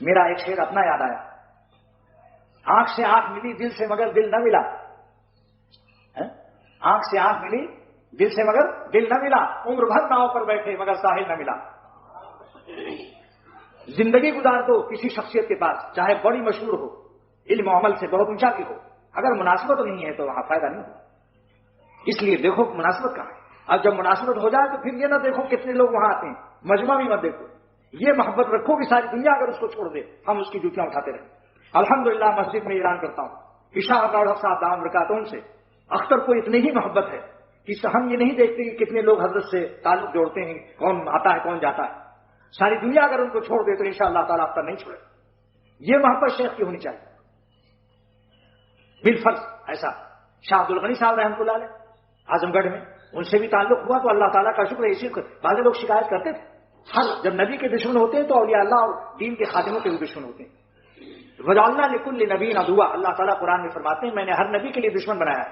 میرا ایک شعر اپنا یاد آیا، آنکھ سے آنکھ ملی دل سے مگر دل نہ ملا، آنکھ سے آنکھ ملی دل سے مگر دل نہ ملا، عمر بھر ناؤ پر بیٹھے مگر ساحل نہ ملا۔ زندگی گزار دو کسی شخصیت کے پاس، چاہے بڑی مشہور ہو، علم و عمل سے بہت اونچا بھی ہو، اگر مناسبت نہیں ہے تو وہاں فائدہ نہیں ہوگا۔ اس لیے دیکھو مناسبت کہاں ہے، اب جب مناسبت ہو جائے تو پھر یہ نہ دیکھو کتنے لوگ وہاں آتے ہیں، مجمع بھی مت دیکھو، یہ محبت رکھو کہ ساری دنیا اگر اس کو چھوڑ دے ہم اس کی جوتیاں اٹھاتے رہیں۔ الحمدللہ مسجد میں اعلان کرتا ہوں، عشاء اور صاحب دام برکاتون سے اختر کو اتنی ہی محبت ہے کہ ہم یہ نہیں دیکھتے کہ کتنے لوگ حضرت سے تعلق جوڑتے ہیں، کون آتا ہے کون جاتا ہے، ساری دنیا اگر ان کو چھوڑ دے تو انشاءاللہ تعالیٰ اختر نہیں چھوڑے۔ یہ محبت شیخ کی ہونی چاہیے بالفرض۔ ایسا شاہ عبد الغنی صاحب رحمۃ اللہ علیہ اعظم گڑھ میں، ان سے بھی تعلق ہوا تو اللہ تعالیٰ کا شکر ہے۔ اسی بعض لوگ شکایت کرتے تھے، ہر جب نبی کے دشمن ہوتے ہیں تو اولیاء اللہ اور دین کے خادموں کے بھی دشمن ہوتے ہیں۔ وجعلنا لکل نبی عدوا، اللہ تعالیٰ قرآن میں فرماتے ہیں میں نے ہر نبی کے لیے دشمن بنایا ہے۔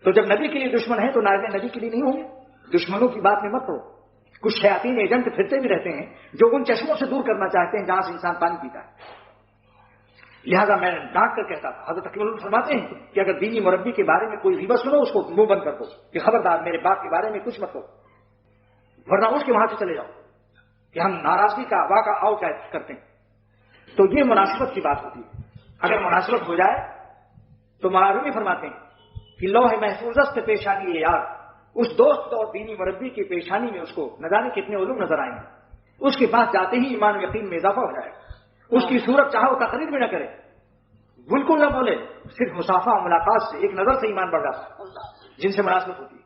تو جب نبی کے لیے دشمن ہے تو نائب نبی کے لیے نہیں ہوں گے؟ دشمنوں کی بات میں مت ہو۔ کچھ شیاطین ایجنٹ پھرتے بھی رہتے ہیں جو ان چشموں سے دور کرنا چاہتے ہیں جہاں سے انسان پانی پیتا ہے۔ لہذا میں ڈانٹ کر کہتا تھا، حضرت تقی اللہ فرماتے ہیں کہ اگر دینی مربی کے بارے میں کوئی غیبت سنو اس کو منہ بند کر دو کہ خبردار میرے باپ کے بارے میں کچھ مت ہو، ورنہ اس کے وہاں سے چلے جاؤ کہ ہم ناراضگی کا واقع آؤ کیا کرتے ہیں۔ تو یہ مناسبت کی بات ہوتی ہے، اگر مناسبت ہو جائے تو معلوم فرماتے ہیں کہ لوح محفوظ سے پیشانی یار، اس دوست اور دینی مربی کی پیشانی میں اس کو نہ جانے کتنے علوم نظر آئیں گے، اس کے پاس جاتے ہی ایمان و یقین میں اضافہ ہو جائے گا۔ اس کی صورت چاہے وہ تقریر بھی نہ کرے، بالکل نہ بولے، صرف مسافہ اور ملاقات سے ایک نظر سے ایمان بڑھ جاتا ہے جن سے مناسبت ہوتی ہے۔